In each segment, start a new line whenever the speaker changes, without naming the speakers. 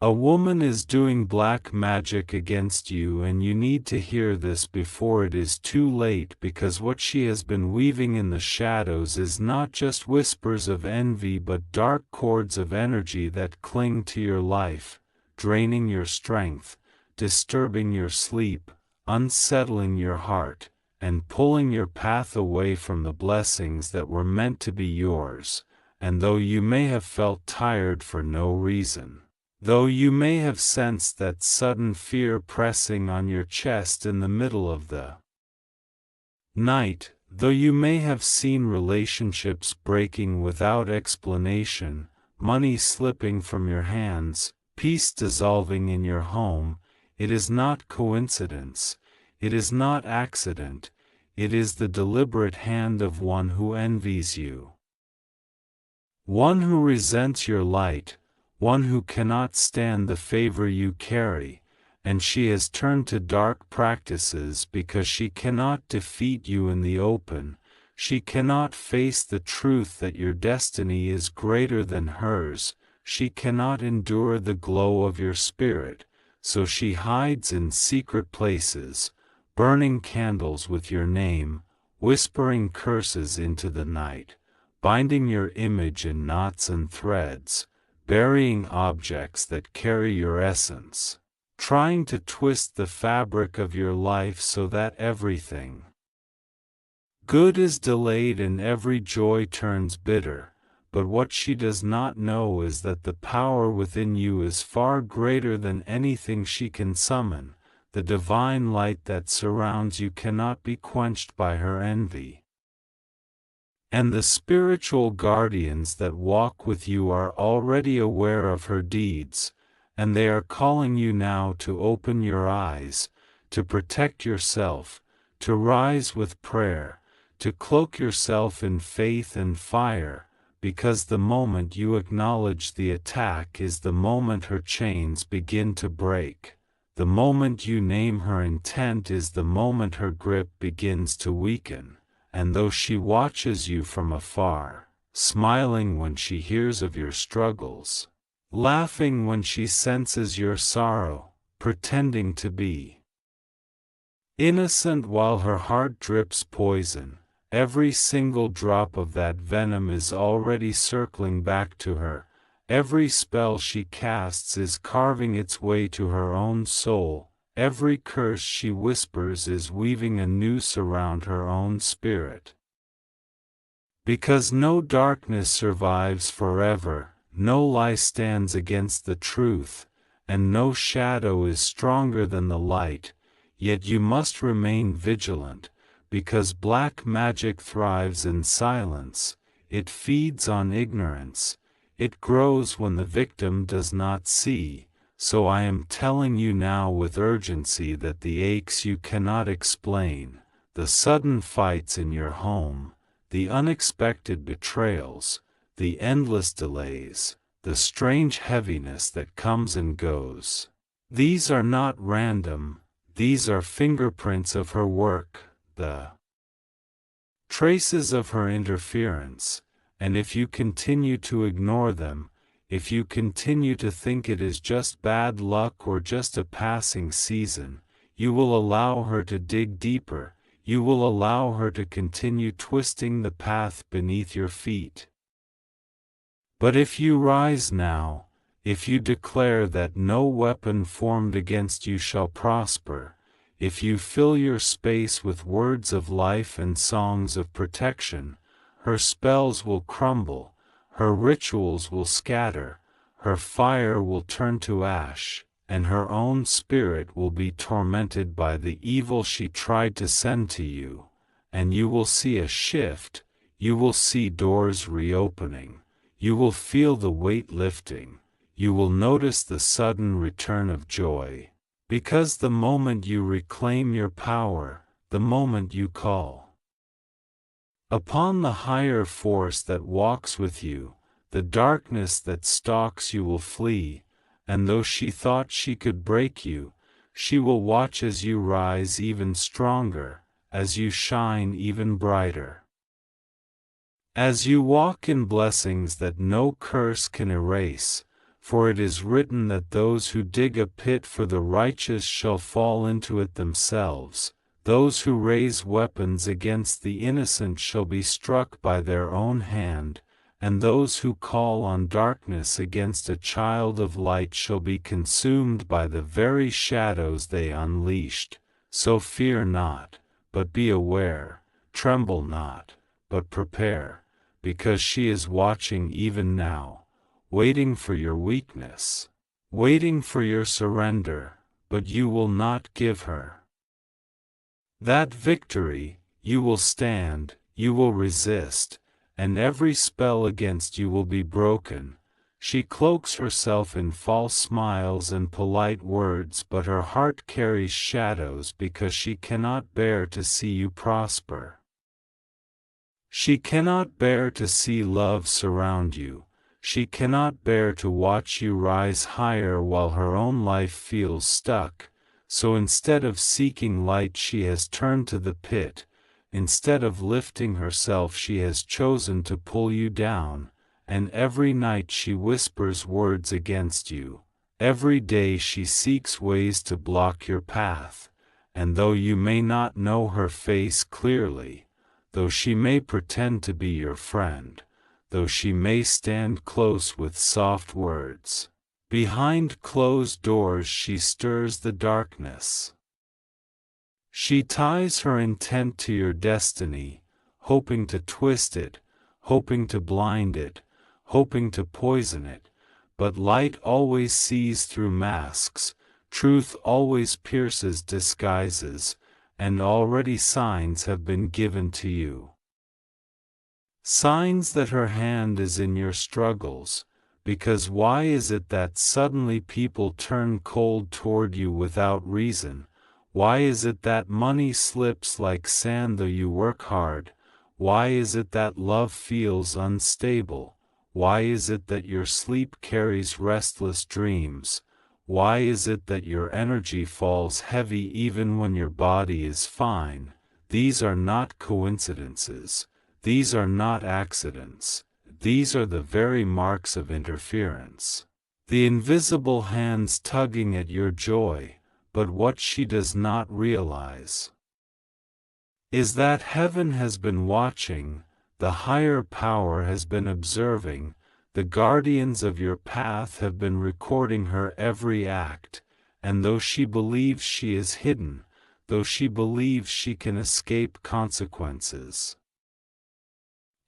A woman is doing black magic against you, and you need to hear this before it is too late, because what she has been weaving in the shadows is not just whispers of envy but dark cords of energy that cling to your life, draining your strength, disturbing your sleep, unsettling your heart, and pulling your path away from the blessings that were meant to be yours. And though you may have felt tired for no reason, though you may have sensed that sudden fear pressing on your chest in the middle of the night, though you may have seen relationships breaking without explanation, money slipping from your hands, peace dissolving in your home, it is not coincidence, it is not accident, it is the deliberate hand of one who envies you. One who resents your light, one who cannot stand the favor you carry, and she has turned to dark practices because she cannot defeat you in the open. She cannot face the truth that your destiny is greater than hers. She cannot endure the glow of your spirit, so she hides in secret places, burning candles with your name, whispering curses into the night, binding your image in knots and threads, burying objects that carry your essence, trying to twist the fabric of your life so that everything good is delayed and every joy turns bitter. But what she does not know is that the power within you is far greater than anything she can summon. The divine light that surrounds you cannot be quenched by her envy. And the spiritual guardians that walk with you are already aware of her deeds, and they are calling you now to open your eyes, to protect yourself, to rise with prayer, to cloak yourself in faith and fire, because the moment you acknowledge the attack is the moment her chains begin to break. The moment you name her intent is the moment her grip begins to weaken. And though she watches you from afar, smiling when she hears of your struggles, laughing when she senses your sorrow, pretending to be innocent while her heart drips poison, every single drop of that venom is already circling back to her. Every spell she casts is carving its way to her own soul. Every curse she whispers is weaving a noose around her own spirit. Because no darkness survives forever, no lie stands against the truth, and no shadow is stronger than the light, yet you must remain vigilant, because black magic thrives in silence, it feeds on ignorance, it grows when the victim does not see. So I am telling you now with urgency that the aches you cannot explain, the sudden fights in your home, the unexpected betrayals, the endless delays, the strange heaviness that comes and goes, these are not random, these are fingerprints of her work, the traces of her interference, and if you continue to ignore them, if you continue to think it is just bad luck or just a passing season, you will allow her to dig deeper, you will allow her to continue twisting the path beneath your feet. But if you rise now, if you declare that no weapon formed against you shall prosper, if you fill your space with words of life and songs of protection, her spells will crumble. Her rituals will scatter, her fire will turn to ash, and her own spirit will be tormented by the evil she tried to send to you, and you will see a shift, you will see doors reopening, you will feel the weight lifting, you will notice the sudden return of joy, because the moment you reclaim your power, the moment you call upon the higher force that walks with you, the darkness that stalks you will flee, and though she thought she could break you, she will watch as you rise even stronger, as you shine even brighter. As you walk in blessings that no curse can erase, For it is written that those who dig a pit for the righteous shall fall into it themselves. Those who raise weapons against the innocent shall be struck by their own hand, and those who call on darkness against a child of light shall be consumed by the very shadows they unleashed. So fear not, but be aware, tremble not, but prepare, because she is watching even now, waiting for your weakness, waiting for your surrender, but you will not give her that victory. You will stand, you will resist, and every spell against you will be broken. She cloaks herself in false smiles and polite words, but her heart carries shadows because she cannot bear to see you prosper. She cannot bear to see love surround you. She cannot bear to watch you rise higher while her own life feels stuck. So instead of seeking light, she has turned to the pit. Instead of lifting herself, she has chosen to pull you down. And every night she whispers words against you. Every day she seeks ways to block your path. And though you may not know her face clearly, though she may pretend to be your friend, though she may stand close with soft words, behind closed doors she stirs the darkness. She ties her intent to your destiny, hoping to twist it, hoping to blind it, hoping to poison it, but light always sees through masks, truth always pierces disguises, and already signs have been given to you. Signs that her hand is in your struggles, because why is it that suddenly people turn cold toward you without reason? Why is it that money slips like sand though you work hard? Why is it that love feels unstable? Why is it that your sleep carries restless dreams? Why is it that your energy falls heavy even when your body is fine? These are not coincidences. These are not accidents. These are the very marks of interference. The invisible hands tugging at your joy, but what she does not realize is that heaven has been watching, the higher power has been observing, the guardians of your path have been recording her every act, and though she believes she is hidden, though she believes she can escape consequences,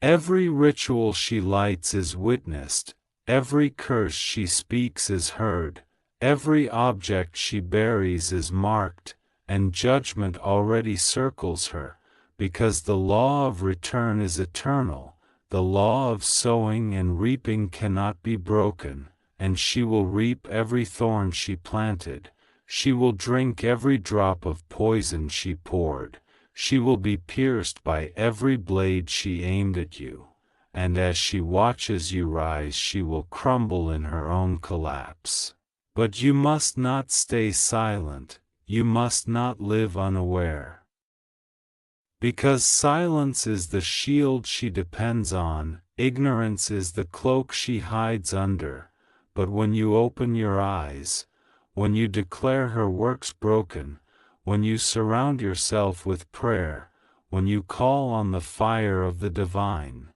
every ritual she lights is witnessed, every curse she speaks is heard, every object she buries is marked, and judgment already circles her, because the law of return is eternal, the law of sowing and reaping cannot be broken, and she will reap every thorn she planted, she will drink every drop of poison she poured. She will be pierced by every blade she aimed at you, and as she watches you rise she will crumble in her own collapse. But you must not stay silent, you must not live unaware. Because silence is the shield she depends on, ignorance is the cloak she hides under, but when you open your eyes, when you declare her works broken, when you surround yourself with prayer, when you call on the fire of the divine,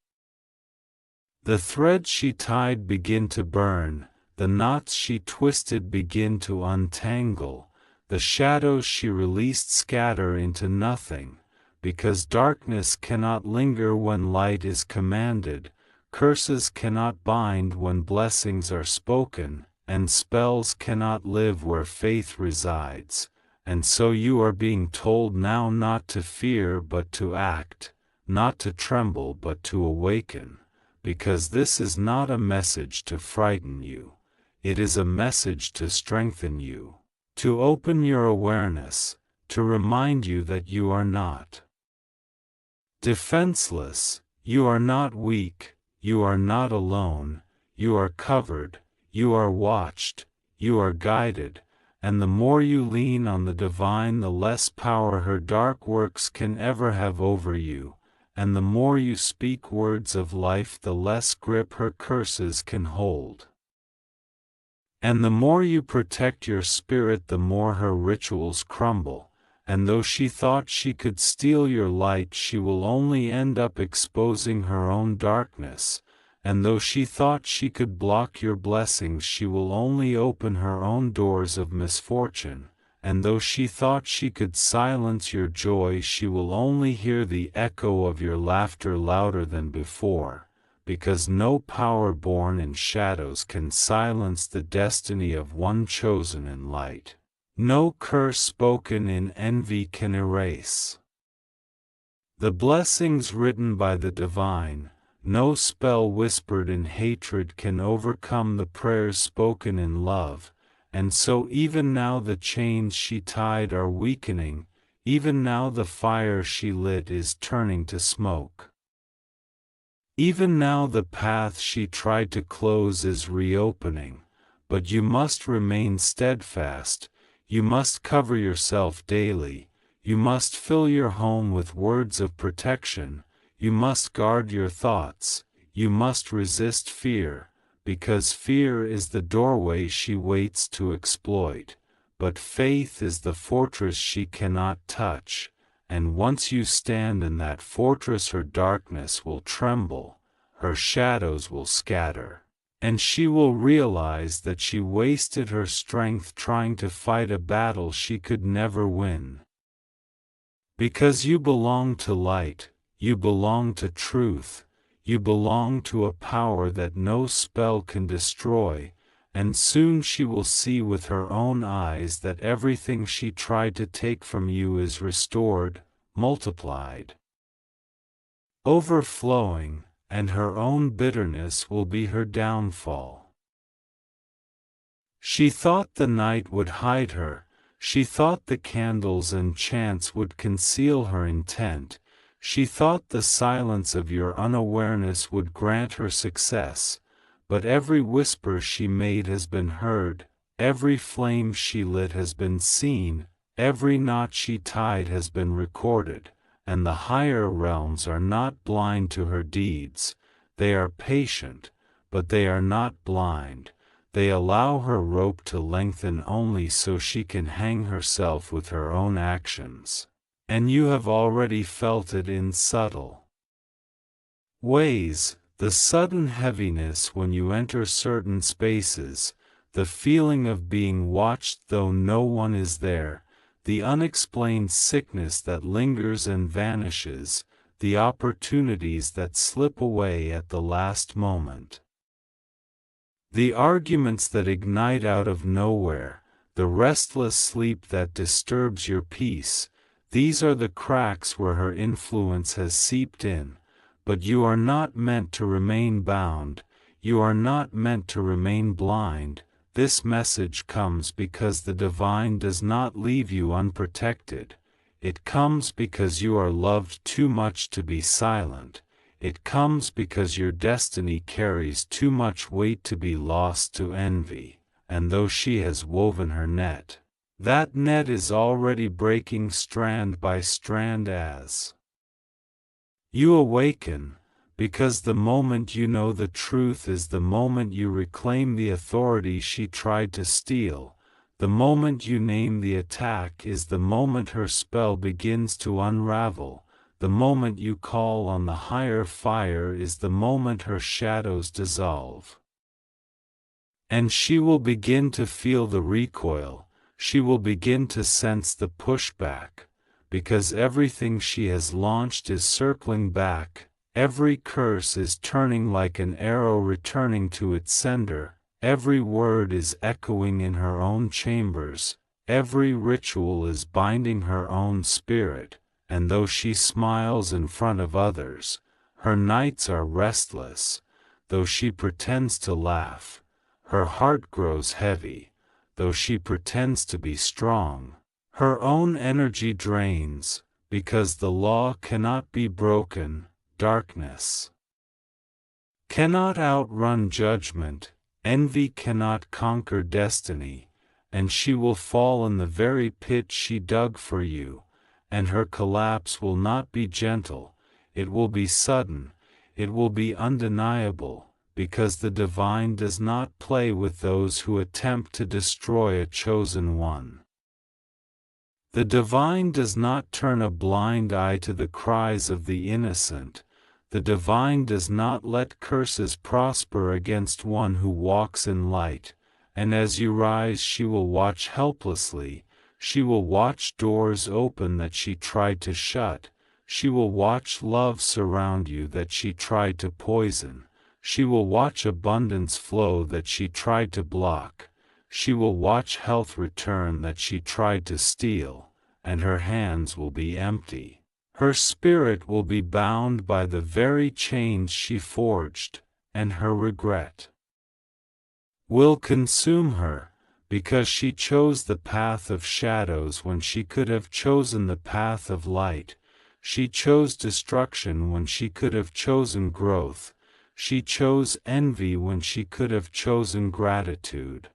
the threads she tied begin to burn, the knots she twisted begin to untangle, the shadows she released scatter into nothing, because darkness cannot linger when light is commanded, curses cannot bind when blessings are spoken, and spells cannot live where faith resides. And so you are being told now not to fear but to act, not to tremble but to awaken, because this is not a message to frighten you, it is a message to strengthen you, to open your awareness, to remind you that you are not defenseless, you are not weak, you are not alone, you are covered, you are watched, you are guided. And the more you lean on the divine, the less power her dark works can ever have over you, and the more you speak words of life, the less grip her curses can hold. And the more you protect your spirit, the more her rituals crumble, and though she thought she could steal your light, she will only end up exposing her own darkness, and though she thought she could block your blessings, she will only open her own doors of misfortune, and though she thought she could silence your joy, she will only hear the echo of your laughter louder than before, because no power born in shadows can silence the destiny of one chosen in light. No curse spoken in envy can erase the blessings written by the divine. No spell whispered in hatred can overcome the prayers spoken in love, and so even now the chains she tied are weakening, even now the fire she lit is turning to smoke. Even now the path she tried to close is reopening, but you must remain steadfast, you must cover yourself daily, you must fill your home with words of protection, you must guard your thoughts, you must resist fear, because fear is the doorway she waits to exploit, but faith is the fortress she cannot touch, and once you stand in that fortress her darkness will tremble, her shadows will scatter, and she will realize that she wasted her strength trying to fight a battle she could never win. Because you belong to light, you belong to truth, you belong to a power that no spell can destroy, and soon she will see with her own eyes that everything she tried to take from you is restored, multiplied, overflowing, and her own bitterness will be her downfall. She thought the night would hide her, she thought the candles and chants would conceal her intent, she thought the silence of your unawareness would grant her success, but every whisper she made has been heard, every flame she lit has been seen, every knot she tied has been recorded, and the higher realms are not blind to her deeds, they are patient, but they are not blind, they allow her rope to lengthen only so she can hang herself with her own actions. And you have already felt it in subtle ways, the sudden heaviness when you enter certain spaces, the feeling of being watched though no one is there, the unexplained sickness that lingers and vanishes, the opportunities that slip away at the last moment. The arguments that ignite out of nowhere, the restless sleep that disturbs your peace, these are the cracks where her influence has seeped in, but you are not meant to remain bound, you are not meant to remain blind. This message comes because the divine does not leave you unprotected, it comes because you are loved too much to be silent, it comes because your destiny carries too much weight to be lost to envy, and though she has woven her net, that net is already breaking strand by strand as you awaken, because the moment you know the truth is the moment you reclaim the authority she tried to steal, the moment you name the attack is the moment her spell begins to unravel, the moment you call on the higher fire is the moment her shadows dissolve. And she will begin to feel the recoil, she will begin to sense the pushback, because everything she has launched is circling back, every curse is turning like an arrow returning to its sender, every word is echoing in her own chambers, every ritual is binding her own spirit, and though she smiles in front of others, her nights are restless, though she pretends to laugh, her heart grows heavy, though she pretends to be strong, her own energy drains, because the law cannot be broken, darkness cannot outrun judgment, envy cannot conquer destiny, and she will fall in the very pit she dug for you, and her collapse will not be gentle, it will be sudden, it will be undeniable, because the divine does not play with those who attempt to destroy a chosen one. The divine does not turn a blind eye to the cries of the innocent. The divine does not let curses prosper against one who walks in light, and as you rise she will watch helplessly, she will watch doors open that she tried to shut, she will watch love surround you that she tried to poison, she will watch abundance flow that she tried to block, she will watch health return that she tried to steal, and her hands will be empty. Her spirit will be bound by the very chains she forged, and her regret will consume her, because she chose the path of shadows when she could have chosen the path of light. She chose destruction when she could have chosen growth. She chose envy when she could have chosen gratitude.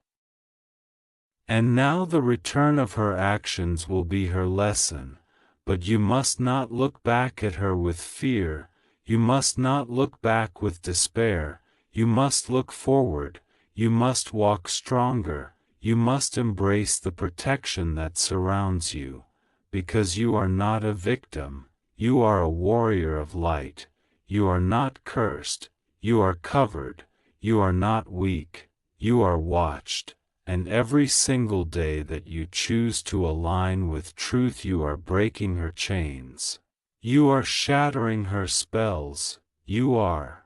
And now the return of her actions will be her lesson. But you must not look back at her with fear, you must not look back with despair, you must look forward, you must walk stronger, you must embrace the protection that surrounds you, because you are not a victim, you are a warrior of light, you are not cursed, you are covered, you are not weak, you are watched. And every single day that you choose to align with truth you are breaking her chains. You are shattering her spells, you are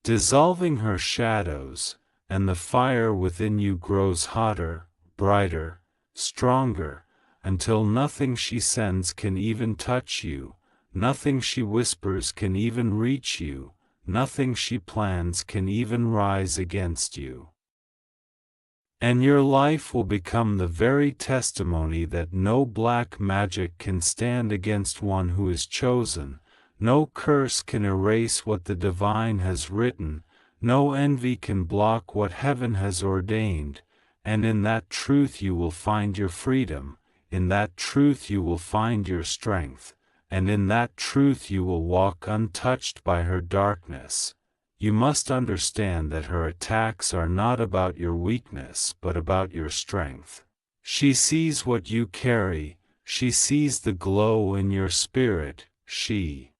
dissolving her shadows, and the fire within you grows hotter, brighter, stronger, until nothing she sends can even touch you, nothing she whispers can even reach you, nothing she plans can even rise against you. And your life will become the very testimony that no black magic can stand against one who is chosen, no curse can erase what the divine has written, no envy can block what heaven has ordained, and in that truth you will find your freedom, in that truth you will find your strength, and in that truth you will walk untouched by her darkness. You must understand that her attacks are not about your weakness but about your strength. She sees what you carry, she sees the glow in your spirit, she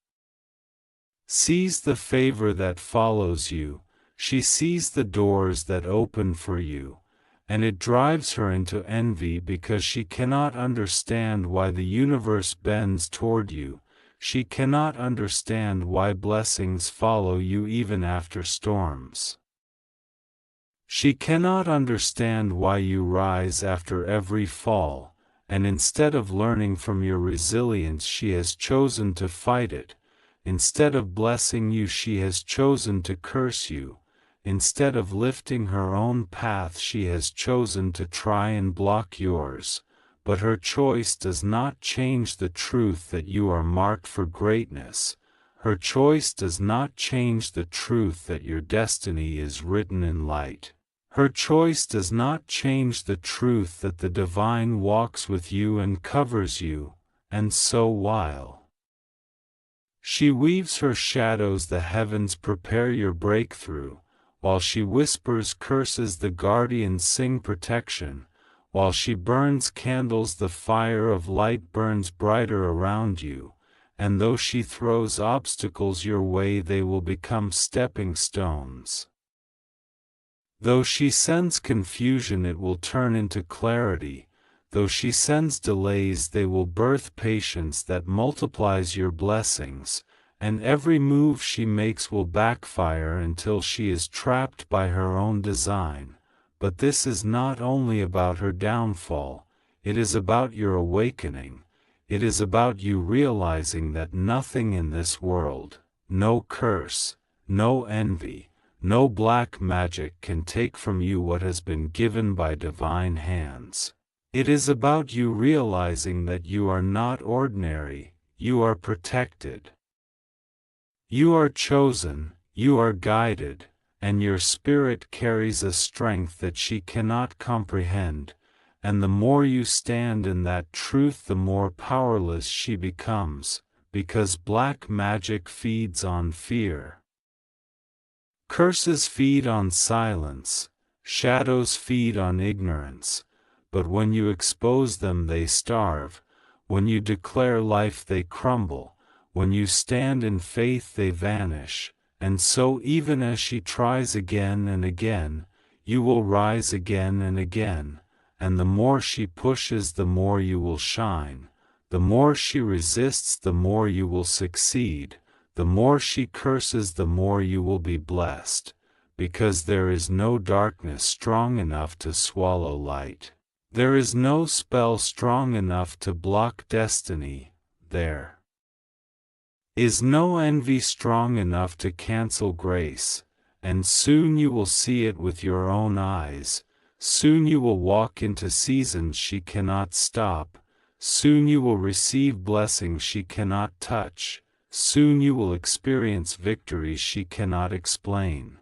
sees the favor that follows you, she sees the doors that open for you, and it drives her into envy because she cannot understand why the universe bends toward you. She cannot understand why blessings follow you even after storms. She cannot understand why you rise after every fall, and instead of learning from your resilience she has chosen to fight it. Instead of blessing you she has chosen to curse you. Instead of lifting her own path she has chosen to try and block yours. But her choice does not change the truth that you are marked for greatness. Her choice does not change the truth that your destiny is written in light. Her choice does not change the truth that the divine walks with you and covers you, and so while she weaves her shadows the heavens prepare your breakthrough, while she whispers curses the guardians sing protection. While she burns candles the fire of light burns brighter around you, and though she throws obstacles your way they will become stepping stones. Though she sends confusion it will turn into clarity, though she sends delays they will birth patience that multiplies your blessings, and every move she makes will backfire until she is trapped by her own design. But this is not only about her downfall, it is about your awakening, it is about you realizing that nothing in this world, no curse, no envy, no black magic can take from you what has been given by divine hands. It is about you realizing that you are not ordinary, you are protected. You are chosen, you are guided, and your spirit carries a strength that she cannot comprehend, and the more you stand in that truth the more powerless she becomes, because black magic feeds on fear. Curses feed on silence, shadows feed on ignorance, but when you expose them they starve, when you declare life they crumble, when you stand in faith they vanish, and so even as she tries again and again, you will rise again and again, and the more she pushes the more you will shine, the more she resists the more you will succeed, the more she curses the more you will be blessed, because there is no darkness strong enough to swallow light. There is no spell strong enough to block destiny, there is no envy strong enough to cancel grace, and soon you will see it with your own eyes, soon you will walk into seasons she cannot stop, soon you will receive blessings she cannot touch, soon you will experience victories she cannot explain.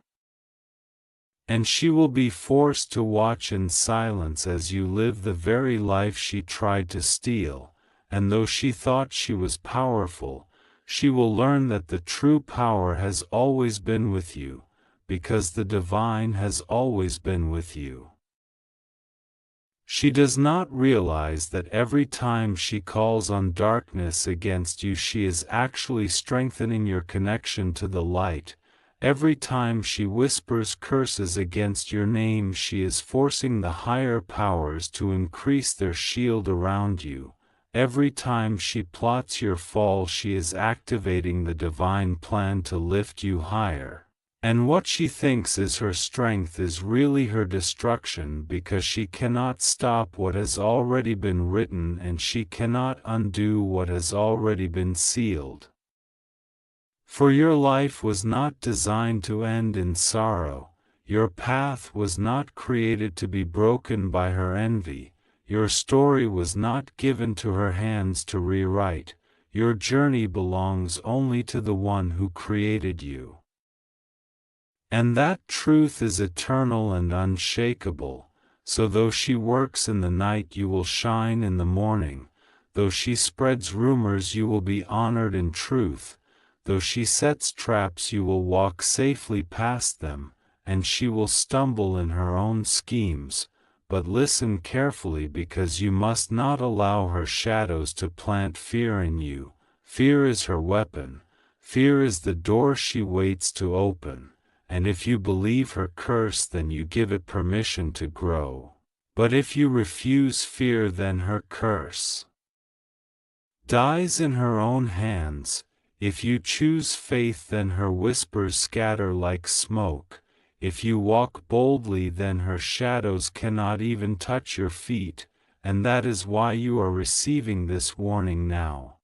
And she will be forced to watch in silence as you live the very life she tried to steal, and though she thought she was powerful, she will learn that the true power has always been with you, because the divine has always been with you. She does not realize that every time she calls on darkness against you she is actually strengthening your connection to the light. Every time she whispers curses against your name she is forcing the higher powers to increase their shield around you. Every time she plots your fall she is activating the divine plan to lift you higher. And what she thinks is her strength is really her destruction, because she cannot stop what has already been written and she cannot undo what has already been sealed. For your life was not designed to end in sorrow, your path was not created to be broken by her envy, your story was not given to her hands to rewrite, your journey belongs only to the one who created you. And that truth is eternal and unshakable, so though she works in the night you will shine in the morning, though she spreads rumors you will be honored in truth, though she sets traps you will walk safely past them, and she will stumble in her own schemes, but listen carefully because you must not allow her shadows to plant fear in you. Fear is her weapon, fear is the door she waits to open. And if you believe her curse then you give it permission to grow. But if you refuse fear then her curse dies in her own hands. If you choose faith then her whispers scatter like smoke. If you walk boldly then her shadows cannot even touch your feet, and that is why you are receiving this warning now.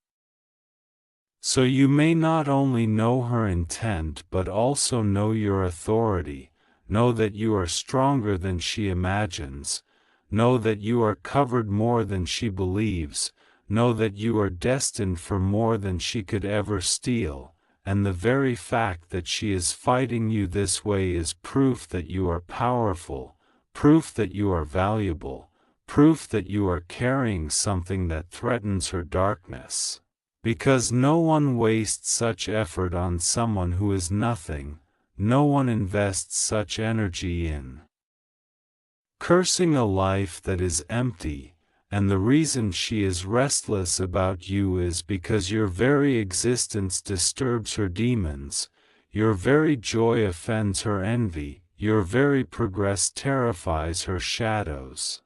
So you may not only know her intent but also know your authority, know that you are stronger than she imagines, know that you are covered more than she believes, know that you are destined for more than she could ever steal, and the very fact that she is fighting you this way is proof that you are powerful, proof that you are valuable, proof that you are carrying something that threatens her darkness. Because no one wastes such effort on someone who is nothing, no one invests such energy in cursing a life that is empty, and the reason she is restless about you is because your very existence disturbs her demons, your very joy offends her envy, your very progress terrifies her shadows.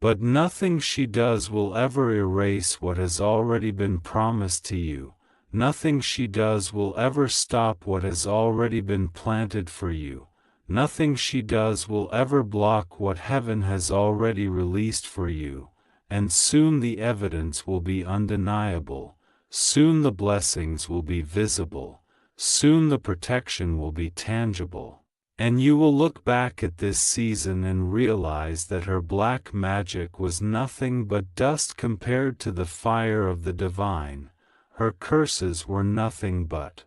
But nothing she does will ever erase what has already been promised to you, nothing she does will ever stop what has already been planted for you, nothing she does will ever block what heaven has already released for you, and soon the evidence will be undeniable, soon the blessings will be visible, soon the protection will be tangible. And you will look back at this season and realize that her black magic was nothing but dust compared to the fire of the divine, her curses were nothing but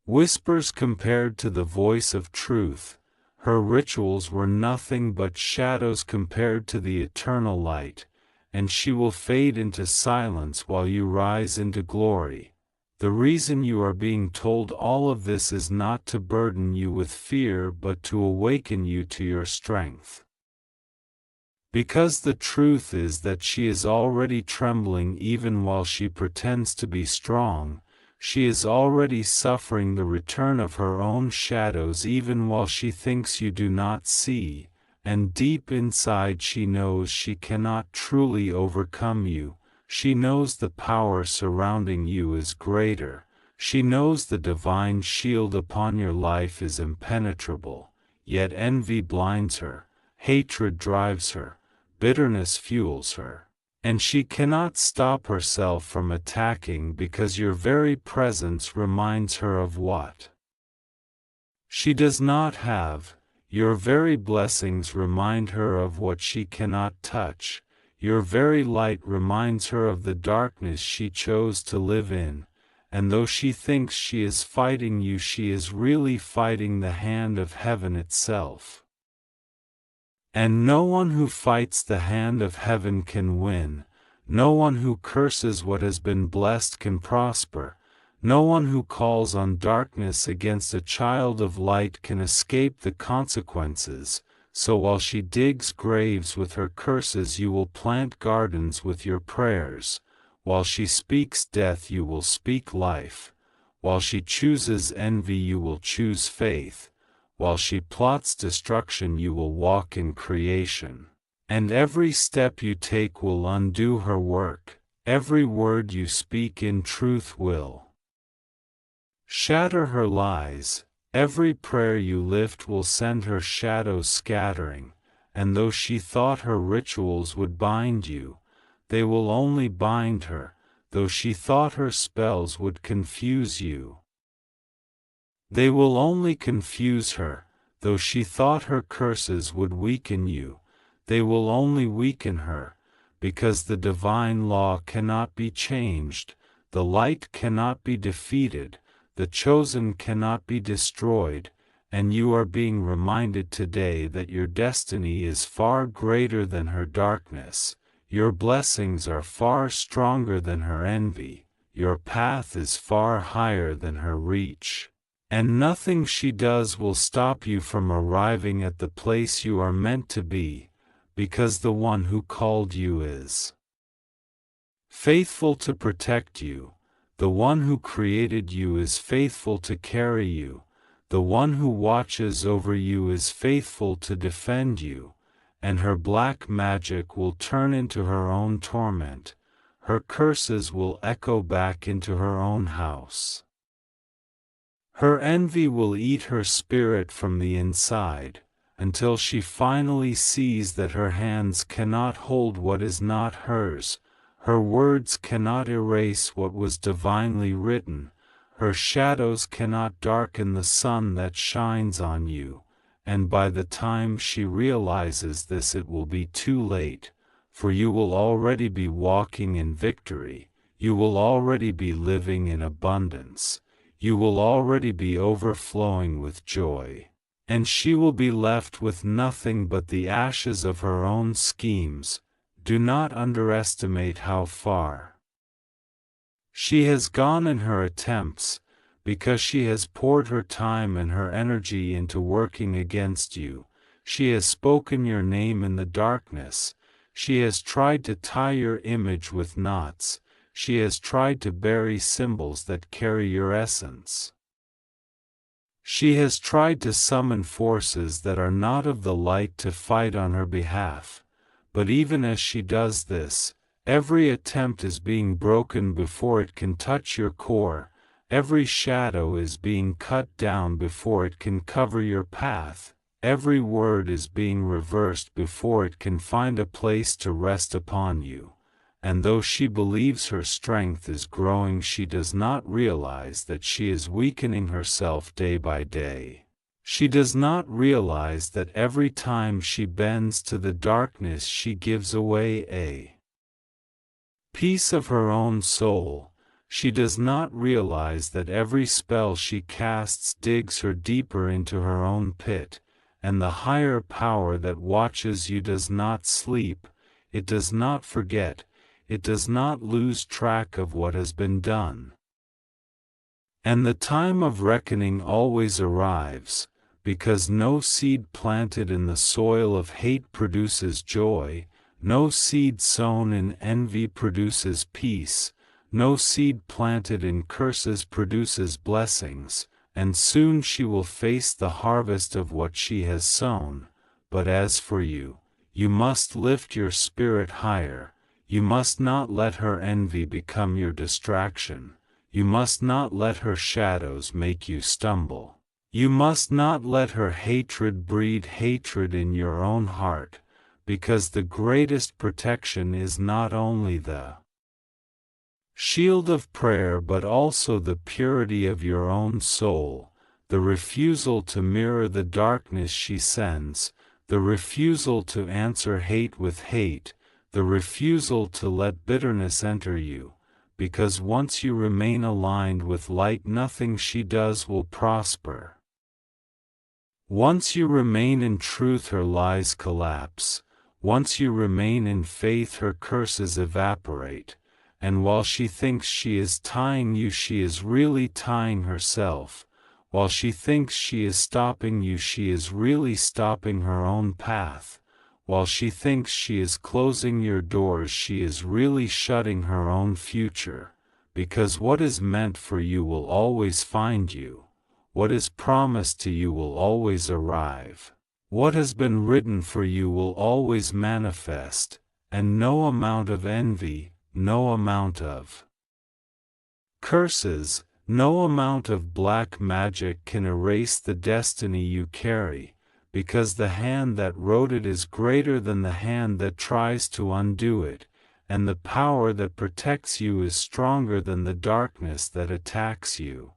whispers compared to the voice of truth, her rituals were nothing but shadows compared to the eternal light, and she will fade into silence while you rise into glory. The reason you are being told all of this is not to burden you with fear but to awaken you to your strength. Because the truth is that she is already trembling even while she pretends to be strong. She is already suffering the return of her own shadows even while she thinks you do not see, and deep inside she knows she cannot truly overcome you. She knows the power surrounding you is greater. She knows the divine shield upon your life is impenetrable, yet envy blinds her, hatred drives her, bitterness fuels her. And she cannot stop herself from attacking because your very presence reminds her of what she does not have. Your very blessings remind her of what she cannot touch. Your very light reminds her of the darkness she chose to live in. And though she thinks she is fighting you, she is really fighting the hand of heaven itself. And no one who fights the hand of heaven can win. No one who curses what has been blessed can prosper. No one who calls on darkness against a child of light can escape the consequences. So while she digs graves with her curses, you will plant gardens with your prayers. While she speaks death, you will speak life. While she chooses envy, you will choose faith. While she plots destruction, you will walk in creation. And every step you take will undo her work. Every word you speak in truth will shatter her lies. Every prayer you lift will send her shadows scattering. And though she thought her rituals would bind you, they will only bind her. Though she thought her spells would confuse you, they will only confuse her. Though she thought her curses would weaken you, they will only weaken her. Because the divine law cannot be changed, the light cannot be defeated, the chosen cannot be destroyed, and you are being reminded today that your destiny is far greater than her darkness. Your blessings are far stronger than her envy. Your path is far higher than her reach. And nothing she does will stop you from arriving at the place you are meant to be, because the one who called you is faithful to protect you. The one who created you is faithful to carry you. The one who watches over you is faithful to defend you. And her black magic will turn into her own torment. Her curses will echo back into her own house. Her envy will eat her spirit from the inside, until she finally sees that her hands cannot hold what is not hers, her words cannot erase what was divinely written, her shadows cannot darken the sun that shines on you, and by the time she realizes this, it will be too late, for you will already be walking in victory, you will already be living in abundance. You will already be overflowing with joy, and she will be left with nothing but the ashes of her own schemes. Do not underestimate how far she has gone in her attempts, because she has poured her time and her energy into working against you. She has spoken your name in the darkness. She has tried to tie your image with knots. She has tried to bury symbols that carry your essence. She has tried to summon forces that are not of the light to fight on her behalf. But even as she does this, every attempt is being broken before it can touch your core. Every shadow is being cut down before it can cover your path. Every word is being reversed before it can find a place to rest upon you. And though she believes her strength is growing, she does not realize that she is weakening herself day by day. She does not realize that every time she bends to the darkness, she gives away a piece of her own soul. She does not realize that every spell she casts digs her deeper into her own pit, and the higher power that watches you does not sleep, it does not forget. It does not lose track of what has been done. And the time of reckoning always arrives, because no seed planted in the soil of hate produces joy, no seed sown in envy produces peace, no seed planted in curses produces blessings, and soon she will face the harvest of what she has sown. But as for you, you must lift your spirit higher, you must not let her envy become your distraction. You must not let her shadows make you stumble. You must not let her hatred breed hatred in your own heart, because the greatest protection is not only the shield of prayer but also the purity of your own soul, the refusal to mirror the darkness she sends, the refusal to answer hate with hate, the refusal to let bitterness enter you. Because once you remain aligned with light, nothing she does will prosper. Once you remain in truth, her lies collapse. Once you remain in faith, her curses evaporate. And while she thinks she is tying you, she is really tying herself. While she thinks she is stopping you, she is really stopping her own path. While she thinks she is closing your doors, she is really shutting her own future, because what is meant for you will always find you, what is promised to you will always arrive, what has been written for you will always manifest, and no amount of envy, no amount of curses, no amount of black magic can erase the destiny you carry. Because the hand that wrote it is greater than the hand that tries to undo it, and the power that protects you is stronger than the darkness that attacks you.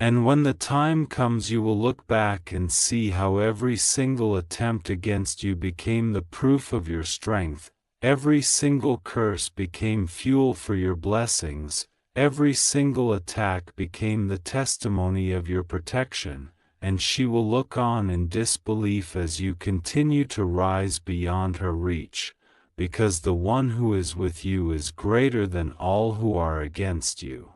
And when the time comes, you will look back and see how every single attempt against you became the proof of your strength, every single curse became fuel for your blessings, every single attack became the testimony of your protection. And she will look on in disbelief as you continue to rise beyond her reach, because the one who is with you is greater than all who are against you.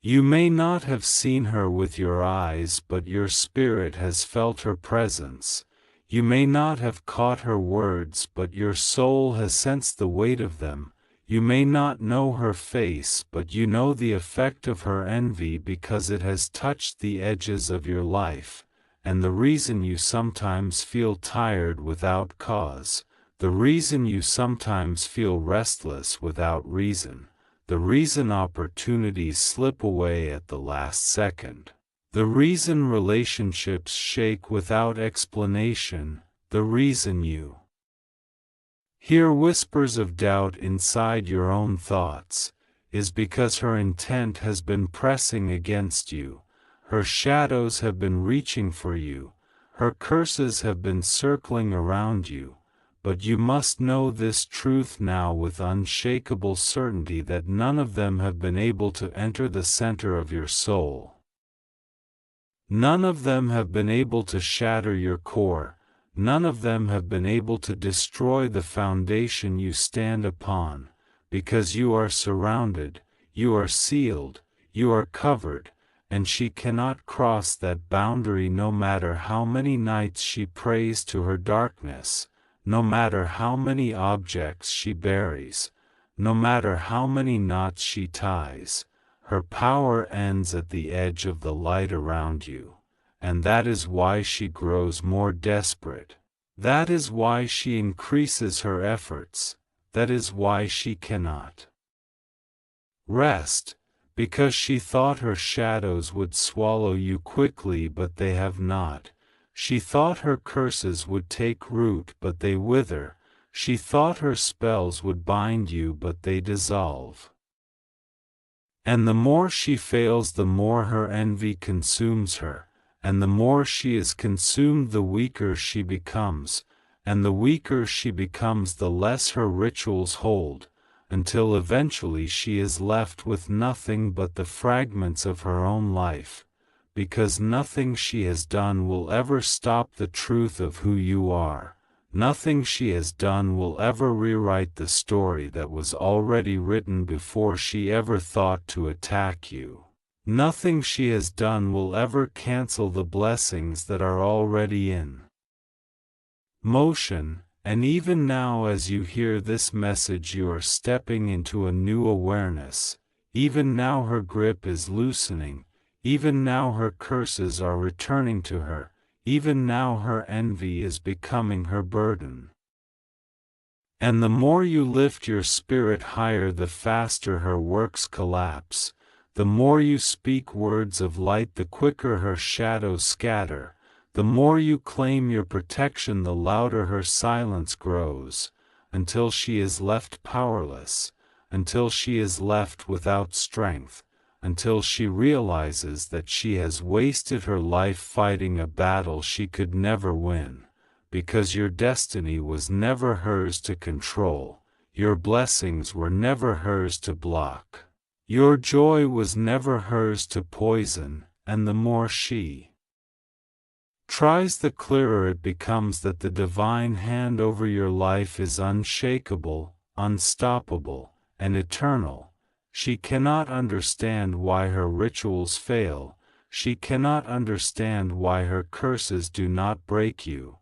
You may not have seen her with your eyes, but your spirit has felt her presence. You may not have caught her words, but your soul has sensed the weight of them. You may not know her face, but you know the effect of her envy because it has touched the edges of your life, and the reason you sometimes feel tired without cause, the reason you sometimes feel restless without reason, the reason opportunities slip away at the last second, the reason relationships shake without explanation, the reason you hear whispers of doubt inside your own thoughts, is because her intent has been pressing against you, her shadows have been reaching for you, her curses have been circling around you, but you must know this truth now with unshakable certainty that none of them have been able to enter the center of your soul. None of them have been able to shatter your core. None of them have been able to destroy the foundation you stand upon, because you are surrounded, you are sealed, you are covered, and she cannot cross that boundary no matter how many nights she prays to her darkness, no matter how many objects she buries, no matter how many knots she ties. Her power ends at the edge of the light around you. And that is why she grows more desperate. That is why she increases her efforts. That is why she cannot rest, because she thought her shadows would swallow you quickly, but they have not. She thought her curses would take root, but they wither. She thought her spells would bind you, but they dissolve. And the more she fails, the more her envy consumes her. And the more she is consumed, the weaker she becomes, and the weaker she becomes, the less her rituals hold, until eventually she is left with nothing but the fragments of her own life, because nothing she has done will ever stop the truth of who you are, Nothing she has done will ever rewrite the story that was already written before she ever thought to attack you. Nothing she has done will ever cancel the blessings that are already in motion, and even now as you hear this message you are stepping into a new awareness. Even now her grip is loosening, even now her curses are returning to her, even now her envy is becoming her burden. And the more you lift your spirit higher, the faster her works collapse. The more you speak words of light, the quicker her shadows scatter. The more you claim your protection, the louder her silence grows, until she is left powerless, until she is left without strength, until she realizes that she has wasted her life fighting a battle she could never win, because your destiny was never hers to control, your blessings were never hers to block, your joy was never hers to poison, and the more she tries, the clearer it becomes that the divine hand over your life is unshakable, unstoppable, and eternal. She cannot understand why her rituals fail, she cannot understand why her curses do not break you.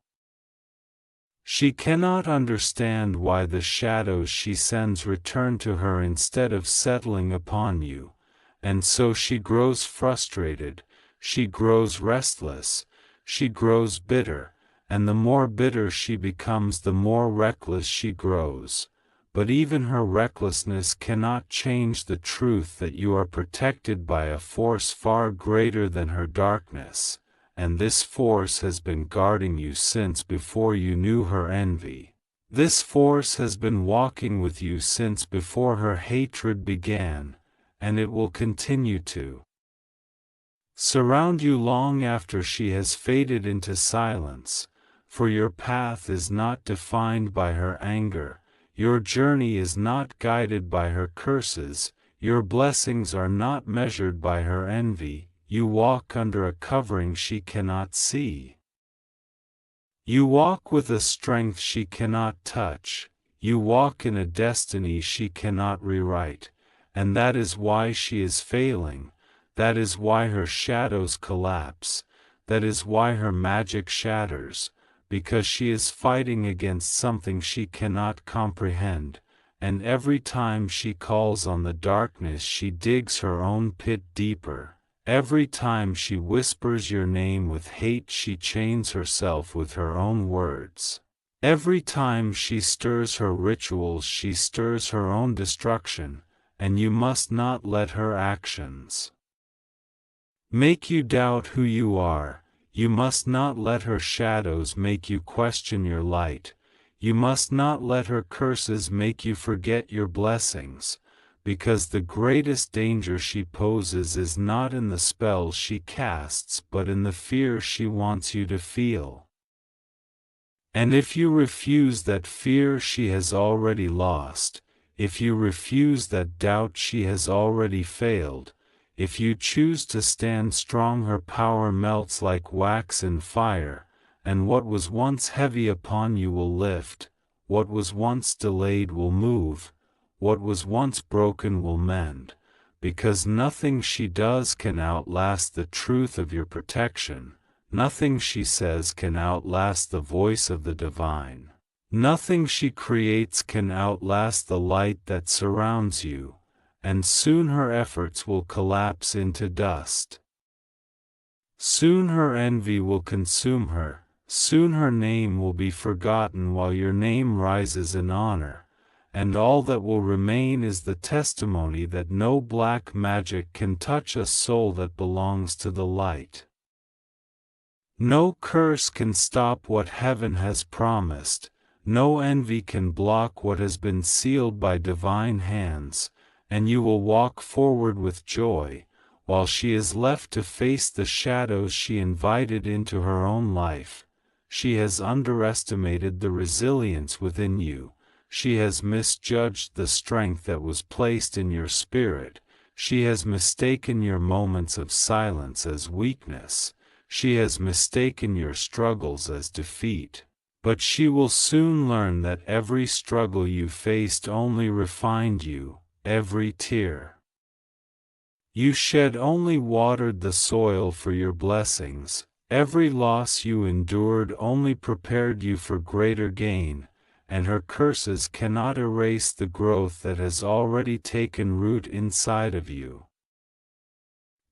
She cannot understand why the shadows she sends return to her instead of settling upon you, and so she grows frustrated, she grows restless, she grows bitter, and the more bitter she becomes, the more reckless she grows. But even her recklessness cannot change the truth that you are protected by a force far greater than her darkness, and this force has been guarding you since before you knew her envy. This force has been walking with you since before her hatred began, and it will continue to surround you long after she has faded into silence, for your path is not defined by her anger, your journey is not guided by her curses, your blessings are not measured by her envy. You walk under a covering she cannot see. You walk with a strength she cannot touch, you walk in a destiny she cannot rewrite, and that is why she is failing. That is why her shadows collapse, that is why her magic shatters, because she is fighting against something she cannot comprehend, and every time she calls on the darkness she digs her own pit deeper. Every time she whispers your name with hate she chains herself with her own words. Every time she stirs her rituals she stirs her own destruction, and you must not let her actions make you doubt who you are. You must not let her shadows make you question your light. You must not let her curses make you forget your blessings, because the greatest danger she poses is not in the spells she casts but in the fear she wants you to feel. And if you refuse that fear she has already lost, if you refuse that doubt she has already failed, if you choose to stand strong her power melts like wax in fire, and what was once heavy upon you will lift, what was once delayed will move, what was once broken will mend, because nothing she does can outlast the truth of your protection, nothing she says can outlast the voice of the divine, nothing she creates can outlast the light that surrounds you, and soon her efforts will collapse into dust. Soon her envy will consume her, soon her name will be forgotten while your name rises in honor, and all that will remain is the testimony that no black magic can touch a soul that belongs to the light. No curse can stop what heaven has promised, no envy can block what has been sealed by divine hands, and you will walk forward with joy, while she is left to face the shadows she invited into her own life. She has underestimated the resilience within you, she has misjudged the strength that was placed in your spirit, she has mistaken your moments of silence as weakness, she has mistaken your struggles as defeat. But she will soon learn that every struggle you faced only refined you, every tear you shed only watered the soil for your blessings, every loss you endured only prepared you for greater gain, and her curses cannot erase the growth that has already taken root inside of you.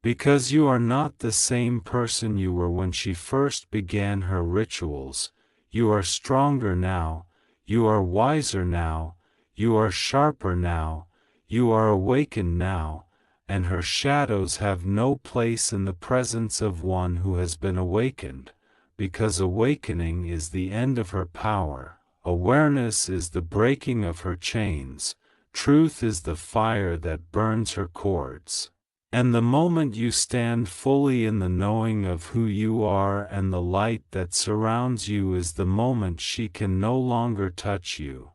Because you are not the same person you were when she first began her rituals, you are stronger now, you are wiser now, you are sharper now, you are awakened now, and her shadows have no place in the presence of one who has been awakened, because awakening is the end of her power, awareness is the breaking of her chains, truth is the fire that burns her cords. And the moment you stand fully in the knowing of who you are and the light that surrounds you is the moment she can no longer touch you.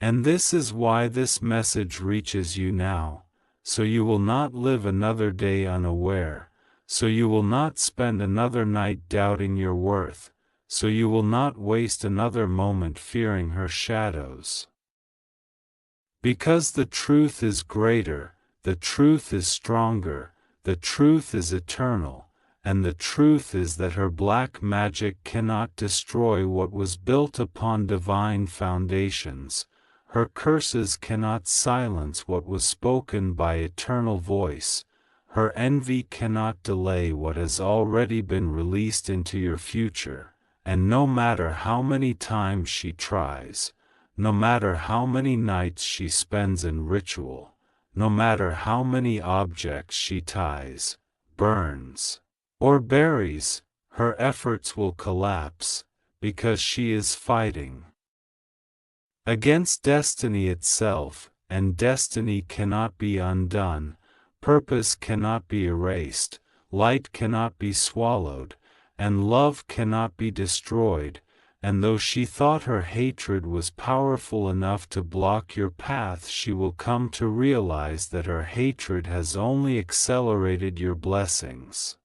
And this is why this message reaches you now, so you will not live another day unaware, so you will not spend another night doubting your worth, so you will not waste another moment fearing her shadows. Because the truth is greater, the truth is stronger, the truth is eternal, and the truth is that her black magic cannot destroy what was built upon divine foundations, her curses cannot silence what was spoken by eternal voice, her envy cannot delay what has already been released into your future, and no matter how many times she tries, no matter how many nights she spends in ritual, no matter how many objects she ties, burns, or buries, her efforts will collapse, because she is fighting against destiny itself, and destiny cannot be undone, purpose cannot be erased, light cannot be swallowed, and love cannot be destroyed. And though she thought her hatred was powerful enough to block your path, she will come to realize that her hatred has only accelerated your blessings.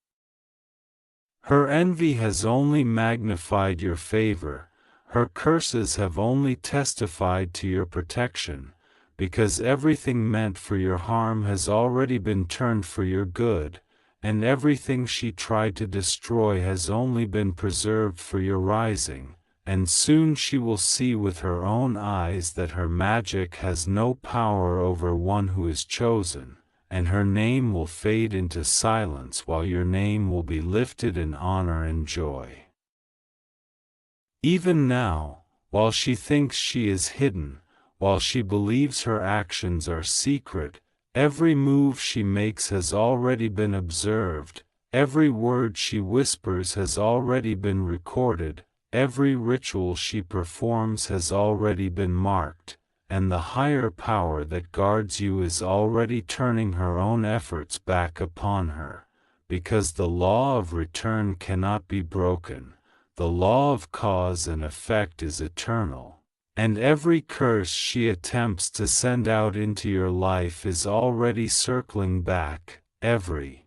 Her envy has only magnified your favor, her curses have only testified to your protection, because everything meant for your harm has already been turned for your good, and everything she tried to destroy has only been preserved for your rising. And soon she will see with her own eyes that her magic has no power over one who is chosen, and her name will fade into silence while your name will be lifted in honor and joy. Even now, while she thinks she is hidden, while she believes her actions are secret, every move she makes has already been observed, every word she whispers has already been recorded, every ritual she performs has already been marked, and the higher power that guards you is already turning her own efforts back upon her, because the law of return cannot be broken, the law of cause and effect is eternal, and every curse she attempts to send out into your life is already circling back, every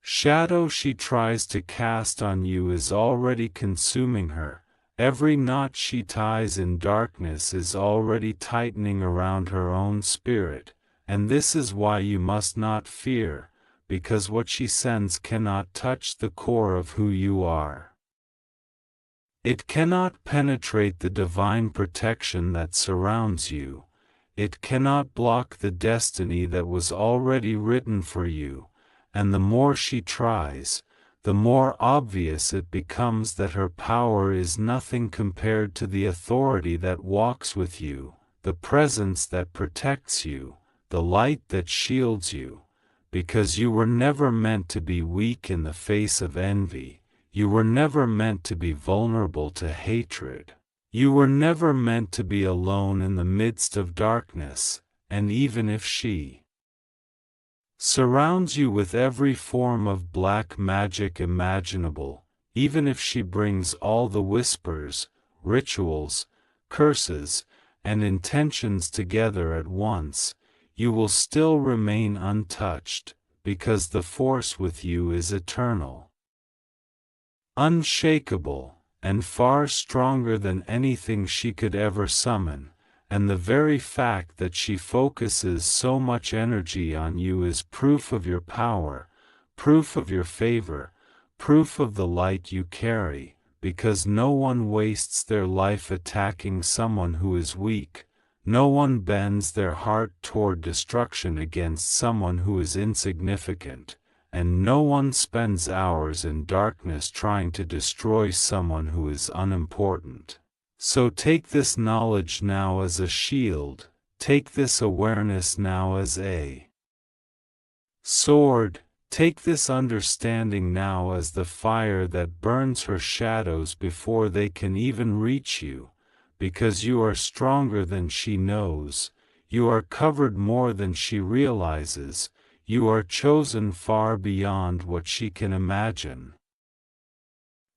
shadow she tries to cast on you is already consuming her, every knot she ties in darkness is already tightening around her own spirit, and this is why you must not fear, because what she sends cannot touch the core of who you are. It cannot penetrate the divine protection that surrounds you, it cannot block the destiny that was already written for you. And the more she tries, the more obvious it becomes that her power is nothing compared to the authority that walks with you, the presence that protects you, the light that shields you, because you were never meant to be weak in the face of envy, you were never meant to be vulnerable to hatred, you were never meant to be alone in the midst of darkness, and even if she surrounds you with every form of black magic imaginable, even if she brings all the whispers, rituals, curses, and intentions together at once, you will still remain untouched, because the force with you is eternal, unshakable, and far stronger than anything she could ever summon, and the very fact that she focuses so much energy on you is proof of your power, proof of your favor, proof of the light you carry, because no one wastes their life attacking someone who is weak, no one bends their heart toward destruction against someone who is insignificant, and no one spends hours in darkness trying to destroy someone who is unimportant. So take this knowledge now as a shield, take this awareness now as a sword, take this understanding now as the fire that burns her shadows before they can even reach you, because you are stronger than she knows, you are covered more than she realizes, you are chosen far beyond what she can imagine.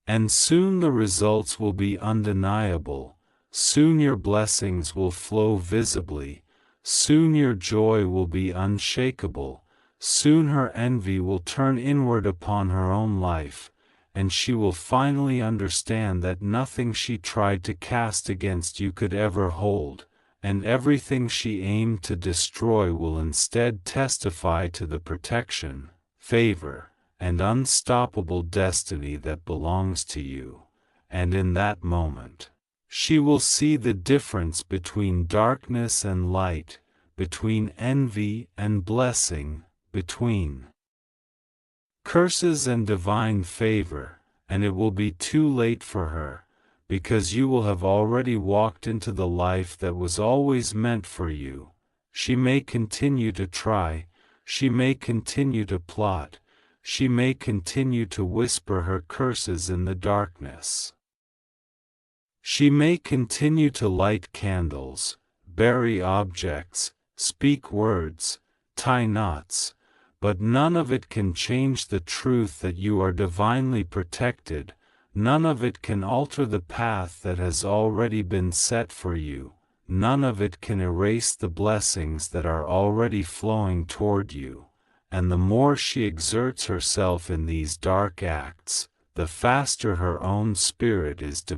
And soon the results will be undeniable, soon your blessings will flow visibly, soon your joy will be unshakable, soon her envy will turn inward upon her own life, and she will finally understand that nothing she tried to cast against you could ever hold, and everything she aimed to destroy will instead testify to the protection, favor, and unstoppable destiny that belongs to you, and in that moment, she will see the difference between darkness and light, between envy and blessing, between curses and divine favor, and it will be too late for her, because you will have already walked into the life that was always meant for you. She may continue to try, she may continue to plot, she may continue to whisper her curses in the darkness. She may continue to light candles, bury objects, speak words, tie knots, but none of it can change the truth that you are divinely protected, none of it can alter the path that has already been set for you, none of it can erase the blessings that are already flowing toward you, and the more she exerts herself in these dark acts, the faster her own spirit is